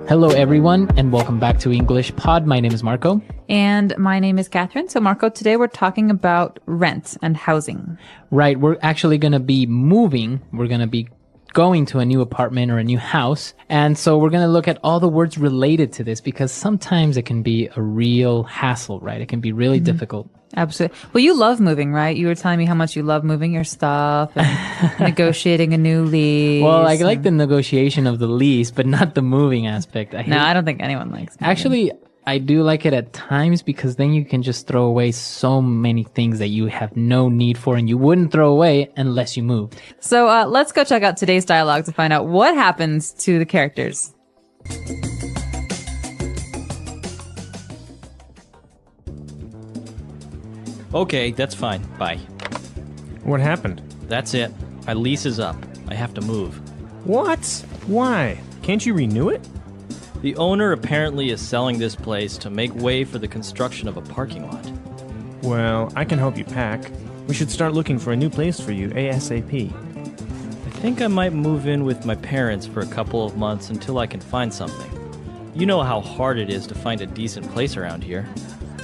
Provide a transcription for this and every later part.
Hello, everyone, and welcome back to English Pod. My name is Marco. And my name is Catherine. So, Marco, today we're talking about rent and housing. Right, we're actually going to be moving. We're going to be going to a new apartment or a new house. And so we're going to look at all the words related to this because sometimes it can be a real hassle, right? It can be really difficult. Absolutely. Well, you love moving, right? You were telling me how much you love moving your stuff and negotiating a new lease. Well, I like the negotiation of the lease, but not the moving aspect. I don't think anyone likes moving. Actually, I do like it at times because then you can just throw away so many things that you have no need for and you wouldn't throw away unless you moved. So let's go check out today's dialogue to find out what happens to the characters. Okay, that's fine. Bye. What happened? That's it. My lease is up. I have to move. What? Why? Can't you renew it? The owner apparently is selling this place to make way for the construction of a parking lot. Well, I can help you pack. We should start looking for a new place for you ASAP. I think I might move in with my parents for a couple of months until I can find something. You know how hard it is to find a decent place around here.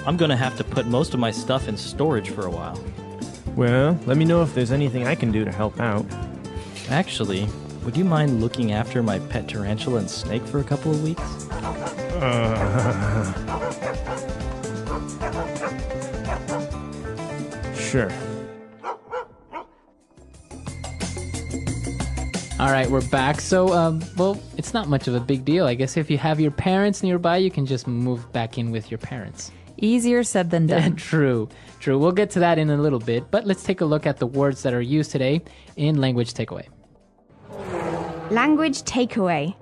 I'm gonna have to put most of my stuff in storage for a while. Well, let me know if there's anything I can do to help out. Actually, would you mind looking after my pet tarantula and snake for a couple of weeks? Sure. All right, we're back. So, well, it's not much of a big deal. I guess if you have your parents nearby, you can just move back in with your parents. Easier said than done. True. We'll get to that in a little bit, but let's take a look at the words that are used today in Language Takeaway. Language takeaway.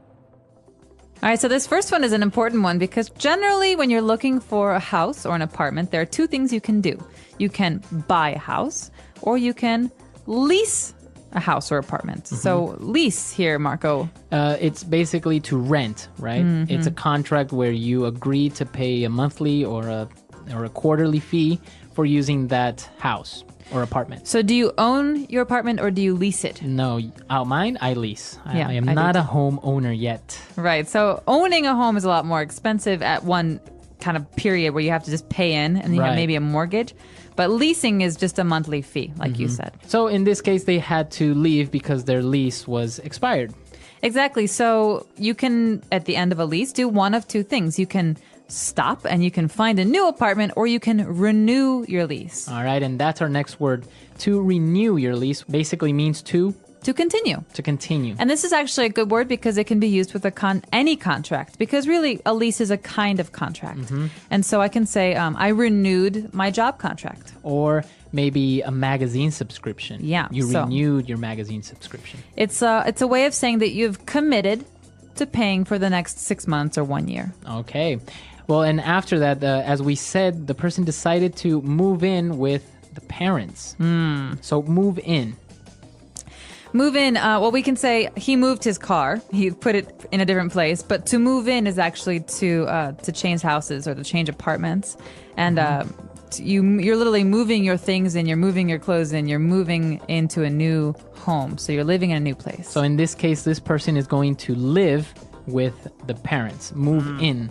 All right, so this first one is an important one because generally when you're looking for a house or an apartment, there are two things you can do. You can buy a house or you can lease a house or apartment. So lease here, Marco. It's basically to rent, right? It's a contract where you agree to pay a monthly or a quarterly fee for using that house or apartment. So do you own your apartment or do you lease it? No, mine, I lease. Yeah, I am I do not a too. homeowner yet. Right. So owning a home is a lot more expensive at one kind of period where you have to just pay in and you have Right. maybe a mortgage. But leasing is just a monthly fee, like you said. So in this case, they had to leave because their lease was expired. Exactly. So you can, at the end of a lease, do one of two things. You can stop and you can find a new apartment or you can renew your lease. All right, and that's our next word. To renew your lease basically means to continue. To continue. And this is actually a good word because it can be used with any contract because really a lease is a kind of contract. And so I can say I renewed my job contract. Or maybe a magazine subscription. Yeah, You so- renewed your magazine subscription. It's a way of saying that you've committed to paying for the next 6 months or 1 year. Okay. Well, and after that, as we said, the person decided to move in with the parents. So move in. Move in, well, we can say he moved his car. He put it in a different place. But to move in is actually to change houses or to change apartments. And you're literally moving your things in, you're moving your clothes in, you're moving into a new home. So you're living in a new place. So in this case, this person is going to live with the parents. Move in.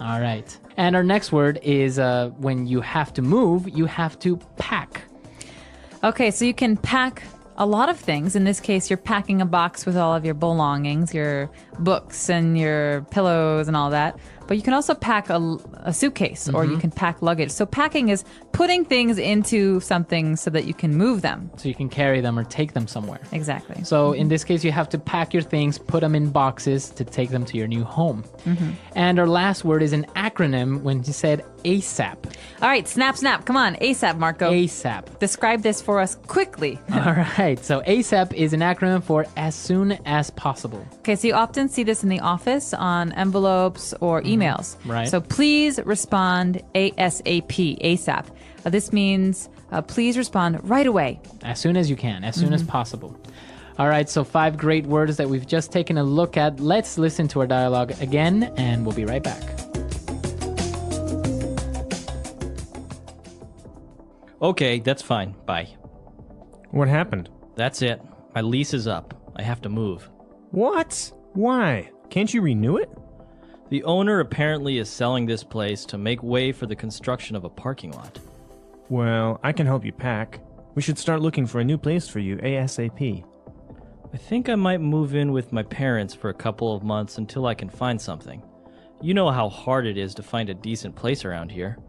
All right. And our next word is when you have to move, you have to pack. Okay, so you can pack a lot of things. In this case, you're packing a box with all of your belongings, your books and your pillows and all that. But you can also pack a suitcase or you can pack luggage. So packing is putting things into something so that you can move them. So you can carry them or take them somewhere. Exactly. So in this case, you have to pack your things, put them in boxes to take them to your new home. And our last word is an acronym when you said ASAP. All right, snap. Come on, ASAP, Marco. ASAP. Describe this for us quickly. All right. So ASAP is an acronym for as soon as possible. Okay, so you often see this in the office on envelopes or emails. Right. So please respond ASAP, ASAP. This means please respond right away. As soon as you can, as soon as possible. All right, so 5 great words that we've just taken a look at. Let's listen to our dialogue again, and we'll be right back. Okay, that's fine. Bye. What happened? That's it. My lease is up. I have to move. What? Why? Can't you renew it? The owner apparently is selling this place to make way for the construction of a parking lot. Well, I can help you pack. We should start looking for a new place for you ASAP. I think I might move in with my parents for a couple of months until I can find something. You know how hard it is to find a decent place around here.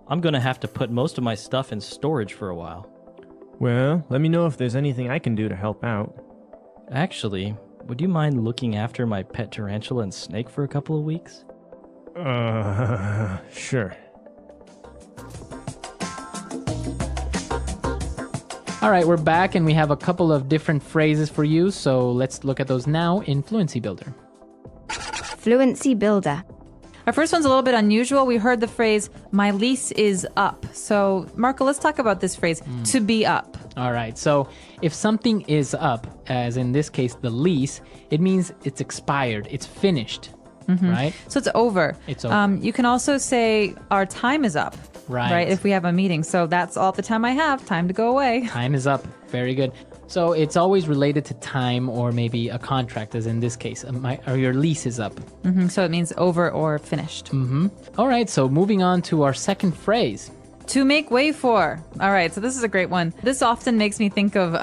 I'm gonna have to put most of my stuff in storage for a while. Well, let me know if there's anything I can do to help out. Actually, would you mind looking after my pet tarantula and snake for a couple of weeks? Sure. All right, we're back and we have a couple of different phrases for you. So let's look at those now in Fluency Builder. Fluency Builder. Our first one's a little bit unusual. We heard the phrase, my lease is up. So, Marco, let's talk about this phrase, to be up. All right, so if something is up, as in this case, the lease, it means it's expired, it's finished, right? So it's over. It's over. You can also say our time is up, Right. If we have a meeting. So that's all the time I have. Time to go away. Time is up. Very good. So it's always related to time or maybe a contract, as in this case, or your lease is up. So it means over or finished. All right, so moving on to our second phrase. To make way for. All right, so this is a great one. This often makes me think of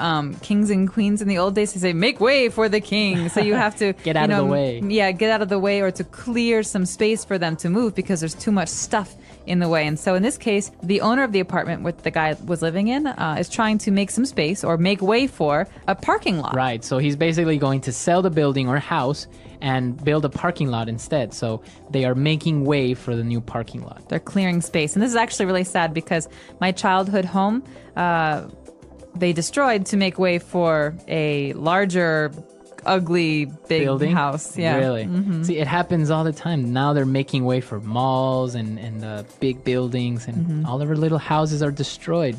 kings and queens in the old days. They say, make way for the king. So you have to Get out of the way. Yeah, get out of the way or to clear some space for them to move because there's too much stuff in the way. And so in this case, the owner of the apartment which the guy was living in is trying to make some space or make way for a parking lot. Right, so he's basically going to sell the building or house and build a parking lot instead. So they are making way for the new parking lot. They're clearing space. And this is actually really sad because my childhood home, they destroyed to make way for a larger, ugly, big Building? house. Yeah. Really? See, it happens all the time. Now they're making way for malls and big buildings, and all of our little houses are destroyed.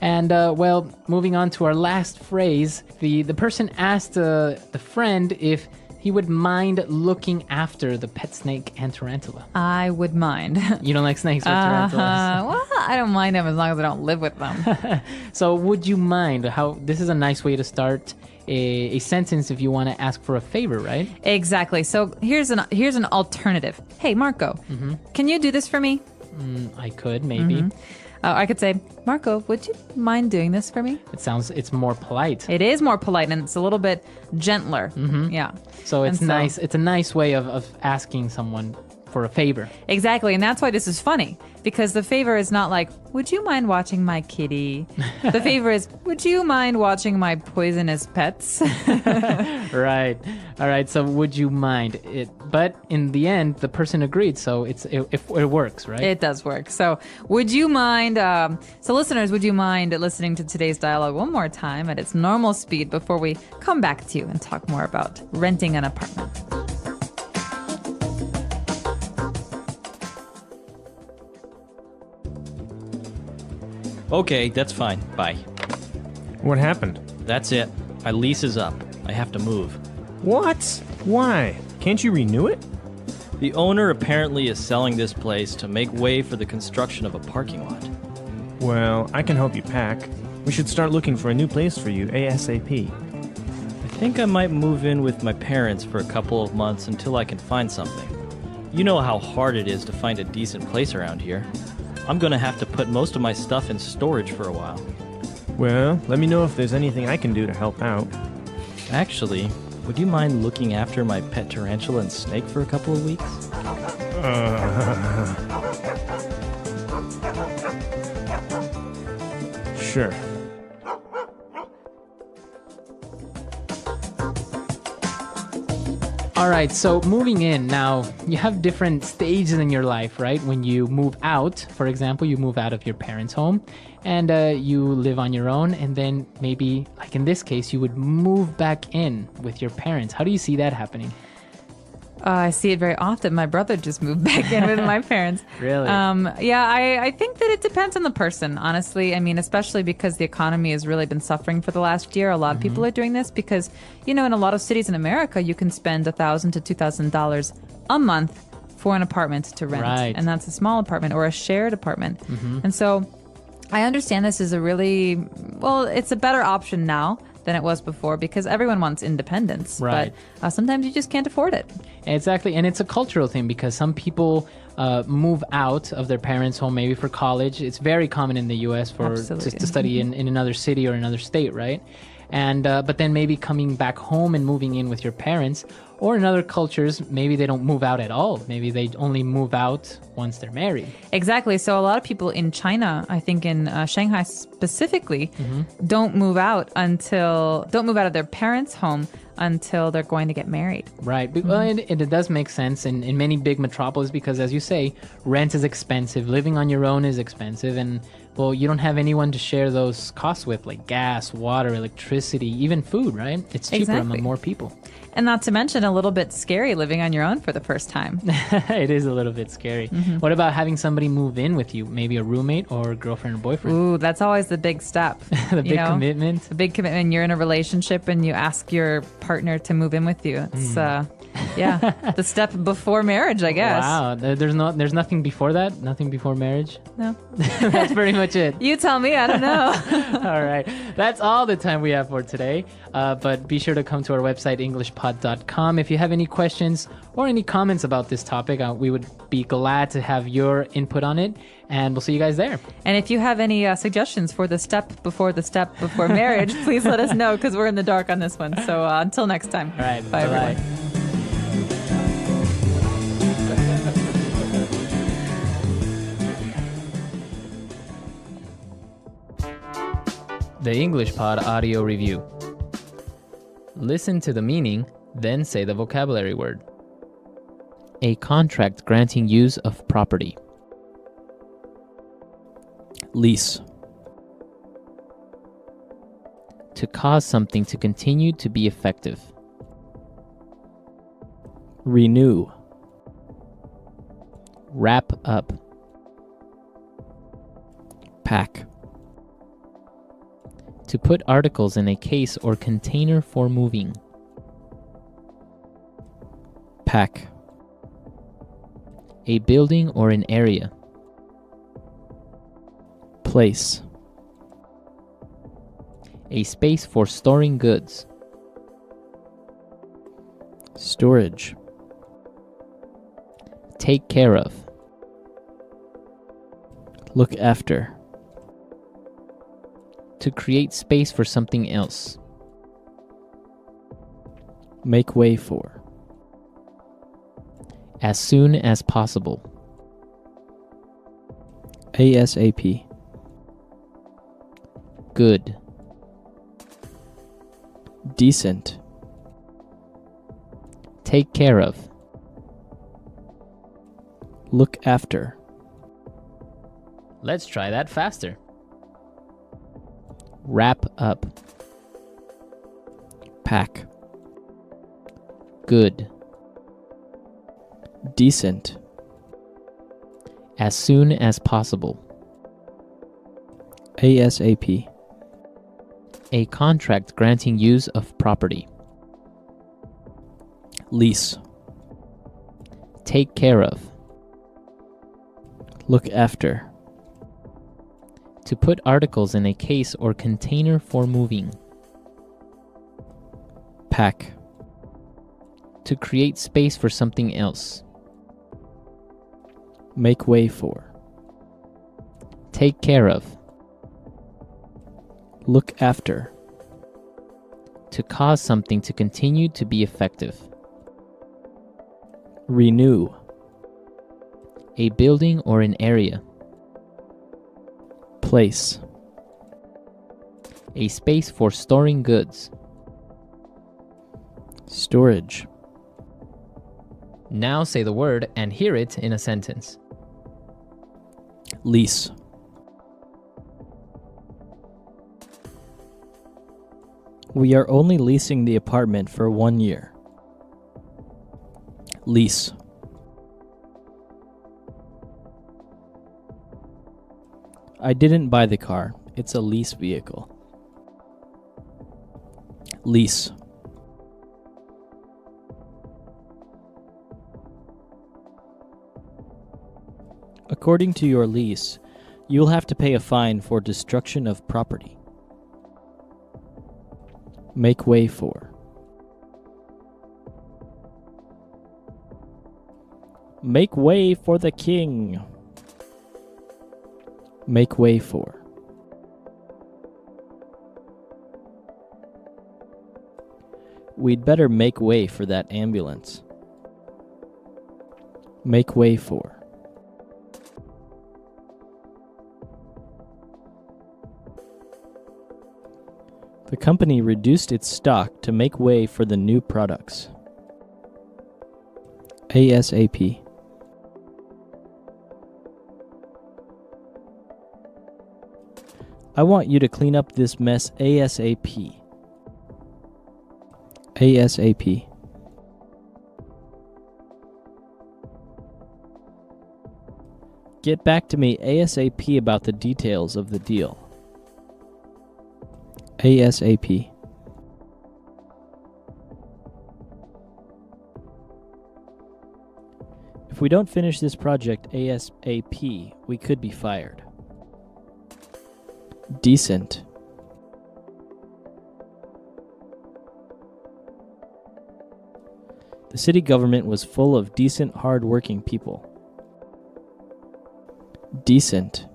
And, well, moving on to our last phrase, the person asked the friend if he would mind looking after the pet snake and tarantula. I would mind. You don't like snakes or tarantulas? Well, I don't mind them as long as I don't live with them. So would you mind? This is a nice way to start a sentence if you want to ask for a favor, right? Exactly. So here's an alternative. Hey, Marco, can you do this for me? I could, maybe. I could say, Marco, would you mind doing this for me? It's more polite. It is more polite and it's a little bit gentler. Yeah. So it's And nice. It's a nice way of asking someone for a favor. Exactly. And that's why this is funny because the favor is not like, would you mind watching my kitty? The favor is, would you mind watching my poisonous pets? Right. All right. So would you mind it? But in the end, the person agreed. So it works, right? It does work. So would you mind, so listeners, would you mind listening to today's dialogue one more time at its normal speed before we come back to you and talk more about renting an apartment? Okay, that's fine. Bye. What happened? That's it. My lease is up. I have to move. What? Why? Can't you renew it? The owner apparently is selling this place to make way for the construction of a parking lot. Well, I can help you pack. We should start looking for a new place for you ASAP. I think I might move in with my parents for a couple of months until I can find something. You know how hard it is to find a decent place around here. I'm gonna have to put most of my stuff in storage for a while. Well, let me know if there's anything I can do to help out. Actually, would you mind looking after my pet tarantula and snake for a couple of weeks? Sure. All right, so moving in now, you have different stages in your life, right? When you move out, for example, you move out of your parents' home and you live on your own. And then maybe, like in this case, you would move back in with your parents. How do you see that happening? I see it very often. My brother just moved back in with my parents. Really? Yeah, I think that it depends on the person, honestly. I mean, especially because the economy has really been suffering for the last year. A lot of people are doing this because, you know, in a lot of cities in America, you can spend $1,000 to $2,000 a month for an apartment to rent. Right. And that's a small apartment or a shared apartment. And so I understand this is it's a better option now than it was before because everyone wants independence. Right. But sometimes you just can't afford it. Exactly. And it's a cultural thing because some people move out of their parents' home maybe for college. It's very common in the U.S. to study in another city or another state, right? And but then maybe coming back home and moving in with your parents. Or in other cultures, maybe they don't move out at all. Maybe they only move out once they're married. Exactly. So a lot of people in China, I think in Shanghai specifically, don't move out of their parents' home until they're going to get married. Right. Well, it does make sense in many big metropolis because, as you say, rent is expensive. Living on your own is expensive. And, well, you don't have anyone to share those costs with, like gas, water, electricity, even food, right? It's cheaper among more people. And not to mention a little bit scary living on your own for the first time. It is a little bit scary. What about having somebody move in with you? Maybe a roommate or a girlfriend or boyfriend? Ooh, that's always the big step. The big commitment. The big commitment. You're in a relationship and you ask your partner to move in with you. It's the step before marriage, I guess. Wow. There's nothing before that? Nothing before marriage? No. That's pretty much it. You tell me. I don't know. All right. That's all the time we have for today. But be sure to come to our website, EnglishPod.com. If you have any questions or any comments about this topic, we would be glad to have your input on it. And we'll see you guys there. And if you have any suggestions for the step before marriage, please let us know because we're in the dark on this one. So until next time. All right. Bye, everyone. The English Pod Audio Review. Listen to the meaning, then say the vocabulary word. A contract granting use of property. Lease. To cause something to continue to be effective. Renew. Wrap up. Pack. To put articles in a case or container for moving. Pack. A building or an area. Place. A space for storing goods. Storage. Take care of. Look after. To create space for something else. Make way for. As soon as possible. ASAP. Good. Decent. Take care of. Look after. Let's try that faster. Wrap up. Pack. Good. Decent. As soon as possible. ASAP. A contract granting use of property. Lease. Take care of. Look after. To put articles in a case or container for moving. Pack. To create space for something else. Make way for. Take care of. Look after. To cause something to continue to be effective. Renew. A building or an area. Place. A space for storing goods. Storage. Now say the word and hear it in a sentence. Lease. We are only leasing the apartment for 1 year. Lease. I didn't buy the car. It's a lease vehicle. Lease. According to your lease, you'll have to pay a fine for destruction of property. Make way for. Make way for the king. Make way for. We'd better make way for that ambulance. Make way for. The company reduced its stock to make way for the new products. ASAP. I want you to clean up this mess ASAP. ASAP. Get back to me ASAP about the details of the deal. ASAP. If we don't finish this project ASAP, we could be fired. Decent. The city government was full of decent, hard-working people. Decent.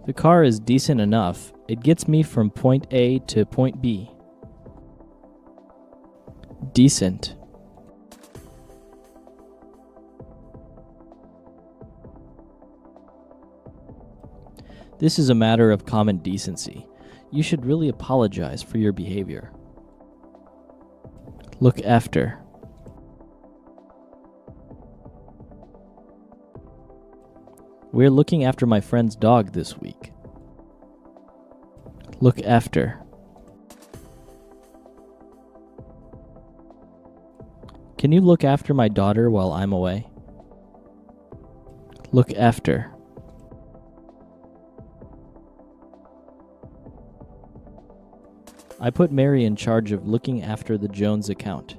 The car is decent enough. It gets me from point A to point B. Decent. This is a matter of common decency. You should really apologize for your behavior. Look after. We're looking after my friend's dog this week. Look after. Can you look after my daughter while I'm away? Look after. I put Mary in charge of looking after the Jones account.